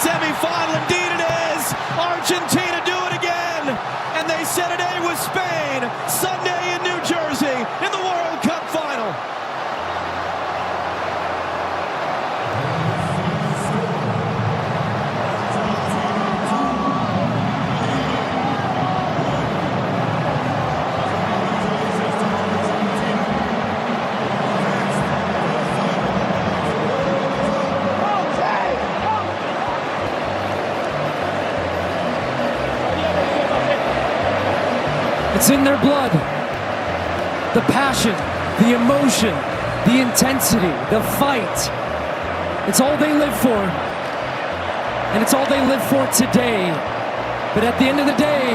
semi-final. Indeed it is. Argentina do it again. And they set it A with Spain. Sunday in New Jersey in the World Cup final. It's in their blood. The passion, the emotion, the intensity, the fight. It's all they live for. And it's all they live for today. But at the end of the day,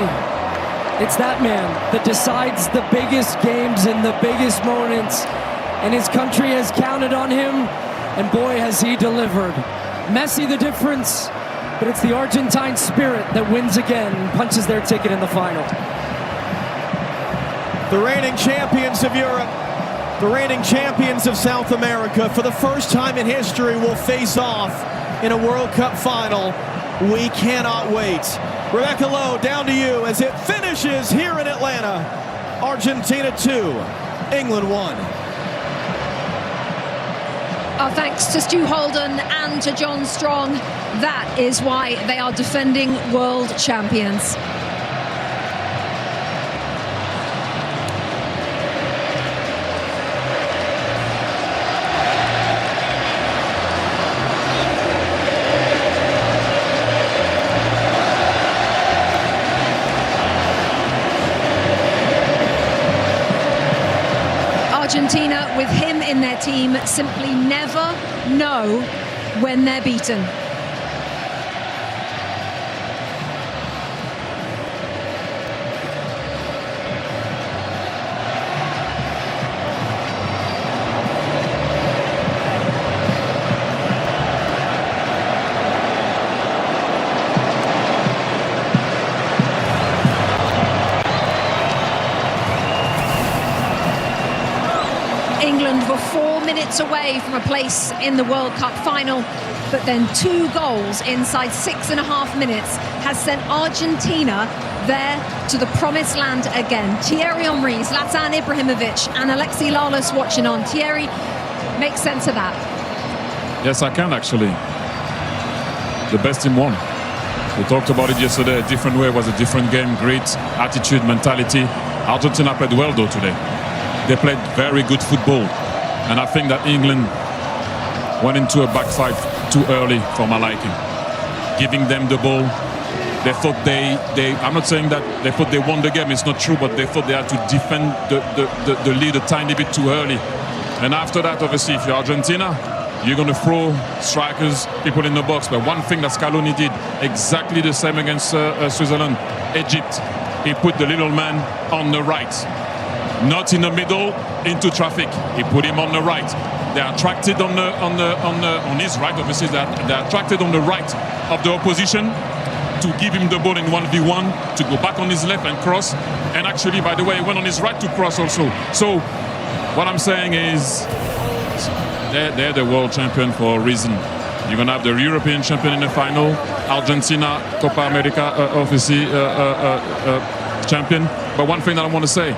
it's that man that decides the biggest games and the biggest moments. And his country has counted on him, and boy has he delivered. Messi the difference, but it's the Argentine spirit that wins again and punches their ticket in the final. The reigning champions of Europe, the reigning champions of South America, for the first time in history will face off in a World Cup final. We cannot wait. Rebecca Lowe, down to you as it finishes here in Atlanta. Argentina 2, England 1. Our thanks to Stu Holden and to John Strong. That is why they are defending world champions. Argentina, with him in their team, simply never know when they're beaten. England were 4 minutes away from a place in the World Cup final, but then 2 goals inside 6.5 minutes has sent Argentina there to the promised land again. Thierry Henry, Zlatan Ibrahimovic and Alexis Lalas watching on. Thierry, make sense of that. Yes, I can actually. The best team won. We talked about it yesterday, a different way, was a different game, grit, attitude, mentality. Argentina played well though today. They played very good football, and I think that England went into a back five too early for my liking. Giving them the ball, they thought I'm not saying that they thought they won the game, it's not true, but they thought they had to defend the lead a tiny bit too early. And after that, obviously, if you're Argentina, you're going to throw strikers, people in the box. But one thing that Scaloni did, exactly the same against Switzerland, Egypt, he put the little man on the right. Not in the middle, into traffic. He put him on the right. They are attracted on his right. Obviously, they are attracted on the right of the opposition to give him the ball in 1v1, to go back on his left and cross. And actually, by the way, he went on his right to cross also. So, what I'm saying is, they're the world champion for a reason. You're going to have the European champion in the final. Argentina, Copa America, obviously, champion. But one thing that I want to say,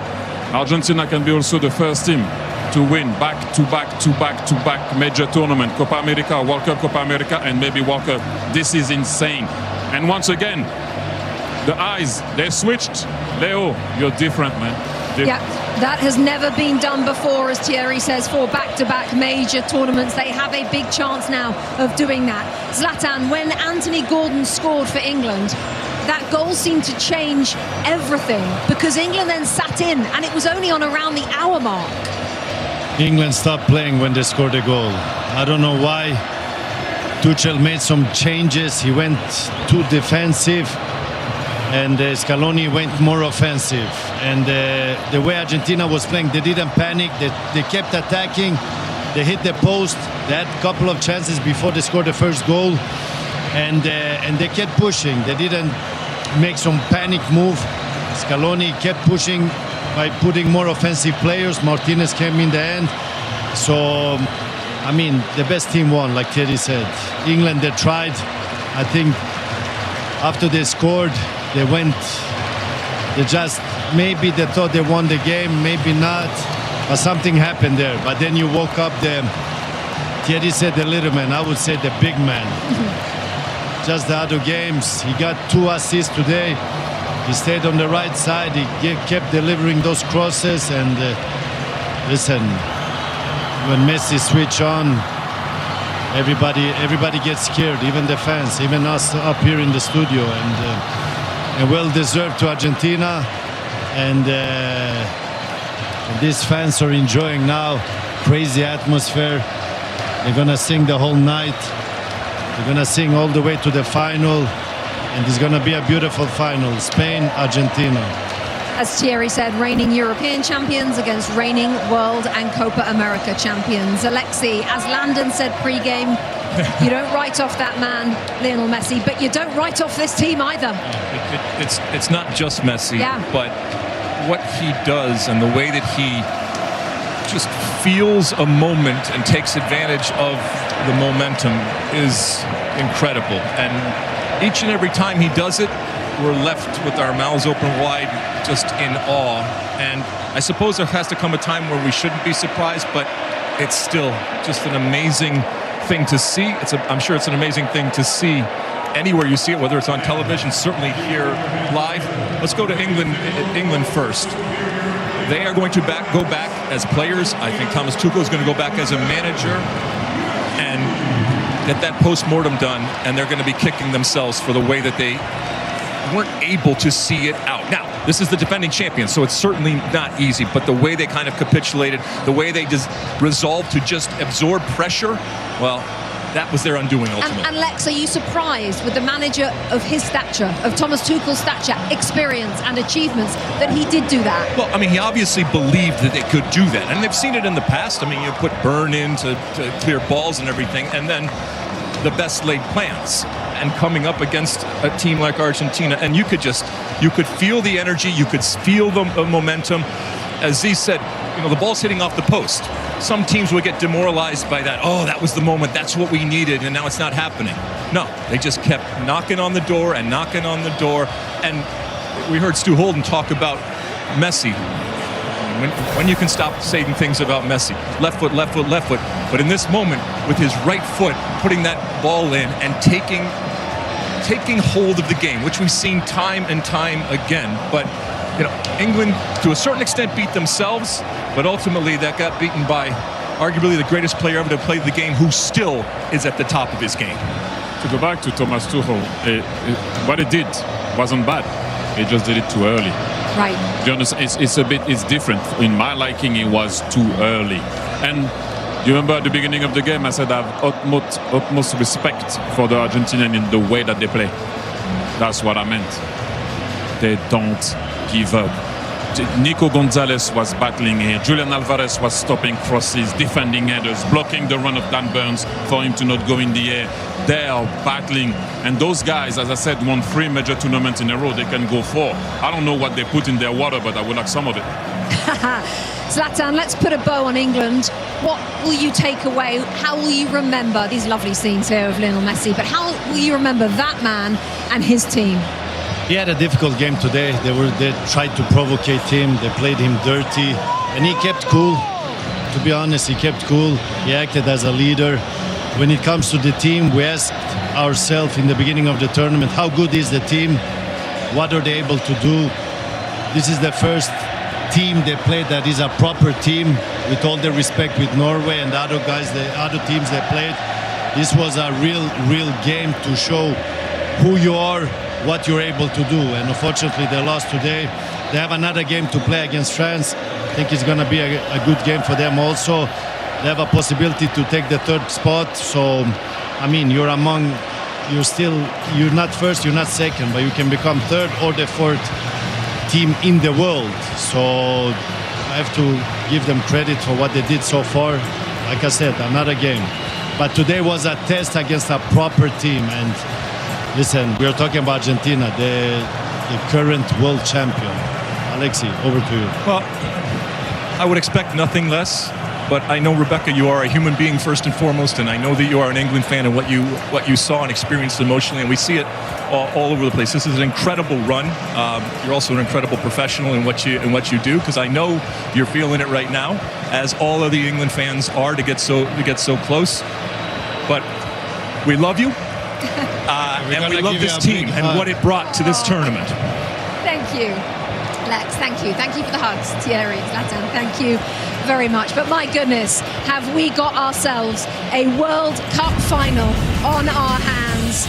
Argentina can be also the first team to win back-to-back major tournament, Copa America, World Cup, Copa America, and maybe World Cup. This is insane. And once again, the eyes, they switched. Leo, you're different, man. Yeah, that has never been done before, as Thierry says, for back-to-back major tournaments. They have a big chance now of doing that. Zlatan, when Anthony Gordon scored for England, that goal seemed to change everything, because England then sat in, and it was only on around the hour mark. England stopped playing when they scored a goal. I don't know why. Tuchel made some changes. He went too defensive, and Scaloni went more offensive. And the way Argentina was playing, they didn't panic. They kept attacking. They hit the post. They had a couple of chances before they scored the first goal. And they kept pushing. They didn't make some panic move. Scaloni kept pushing by putting more offensive players. Martinez came in the end. So, I mean, the best team won, like Thierry said. England, they tried. I think after they scored, maybe they thought they won the game, maybe not, but something happened there. But then you woke up Thierry said the little man, I would say the big man. Just the other games, he got 2 assists today. He stayed on the right side, he kept delivering those crosses, and listen, when Messi switch on, everybody gets scared, even the fans, even us up here in the studio, and well deserved to Argentina, and these fans are enjoying now. Crazy atmosphere. They're gonna sing the whole night. They're gonna sing all the way to the final, and it's gonna be a beautiful final. Spain, Argentina. As Thierry said, reigning European champions against reigning World and Copa America champions. Alexi, as Landon said pre-game, you don't write off that man, Lionel Messi, but you don't write off this team either. It's not just Messi, Yeah. but what he does and the way that he just feels a moment and takes advantage of the momentum is incredible. And each and every time he does it, we're left with our mouths open wide, just in awe. And I suppose there has to come a time where we shouldn't be surprised, but it's still just an amazing thing to see. I'm sure it's an amazing thing to see anywhere you see it, whether it's on television, certainly here live. Let's go to England first. They are going to go back as players. I think Thomas Tuchel is going to go back as a manager and get that post-mortem done, and they're going to be kicking themselves for the way that they weren't able to see it out. Now, this is the defending champions, so it's certainly not easy, but the way they kind of capitulated, the way they just resolved to just absorb pressure, well, that was their undoing ultimately. And Lex, are you surprised with the manager of his stature, of Thomas Tuchel's stature, experience and achievements, that he did do that? Well, I mean, he obviously believed that they could do that, and they've seen it in the past. I mean, you put Burn in to clear balls and everything, and then the best laid plans. And coming up against a team like Argentina, and you could feel the energy, you could feel the momentum. As Z said, you know, the ball's hitting off the post. Some teams would get demoralized by that. Oh, that was the moment, that's what we needed, and now it's not happening. No, they just kept knocking on the door and knocking on the door. And we heard Stu Holden talk about Messi. When you can stop saying things about Messi. Left foot, left foot, left foot. But in this moment, with his right foot, putting that ball in and taking hold of the game, which we've seen time and time again. But you know, England, to a certain extent, beat themselves, but ultimately that got beaten by arguably the greatest player ever to play the game, who still is at the top of his game. To go back to Thomas Tuchel, what he did wasn't bad. He just did it too early. Right. Do you understand? It's different. In my liking, it was too early. And do you remember at the beginning of the game, I said I have utmost respect for the Argentinian in the way that they play. That's what I meant. They don't give up. Nico Gonzalez was battling here. Julian Alvarez was stopping crosses, defending headers, blocking the run of Dan Burns for him to not go in the air. They are battling. And those guys, as I said, won 3 major tournaments in a row. They can go 4. I don't know what they put in their water, but I would like some of it. Zlatan, let's put a bow on England. What will you take away? How will you remember these lovely scenes here of Lionel Messi, but how will you remember that man and his team? He had a difficult game today. They tried to provocate him. They played him dirty, and he kept cool. To be honest, he kept cool. He acted as a leader. When it comes to the team, we asked ourselves in the beginning of the tournament, how good is the team? What are they able to do? This is the first team they played that is a proper team, with all the respect with Norway and the other guys, the other teams they played. This was a real game to show who you are, what you're able to do. And unfortunately they lost today. They have another game to play against France. I think it's going to be a good game for them also. They have a possibility to take the 3rd spot. So I mean, you're not first, you're not second, but you can become 3rd or the 4th team in the world. So I have to give them credit for what they did so far. Like I said, another game. But today was a test against a proper team. And listen, we are talking about Argentina, the current world champion. Alexi, over to you. Well, I would expect nothing less But I know, Rebecca, you are a human being first and foremost, and I know that you are an England fan and what you saw and experienced emotionally, and we see it all over the place. This is an incredible run. You're also an incredible professional in what you do, because I know you're feeling it right now, as all of the England fans are, to get so close. But we love you, and we love this team and what it brought to this tournament. Thank you, Lex. Thank you. Thank you for the hugs, Thierry, Zlatan. Thank you very much. But my goodness, have we got ourselves a World Cup final on our hands.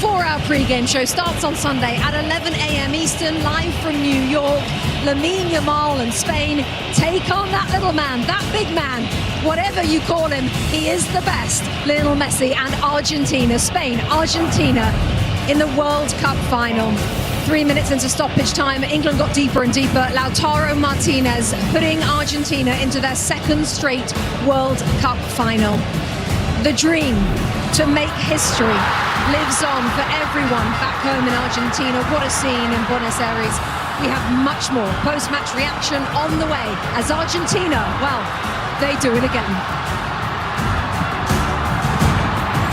4-hour pre-game show starts on Sunday at 11 a.m. Eastern, live from New York. Lamine Yamal and Spain take on that little man, that big man, whatever you call him, he is the best. Lionel Messi and Argentina, Spain, Argentina in the World Cup final. 3 minutes into stoppage time, England got deeper and deeper. Lautaro Martinez putting Argentina into their second straight World Cup final. The dream to make history lives on for everyone back home in Argentina. What a scene in Buenos Aires. We have much more post-match reaction on the way as Argentina, well, they do it again.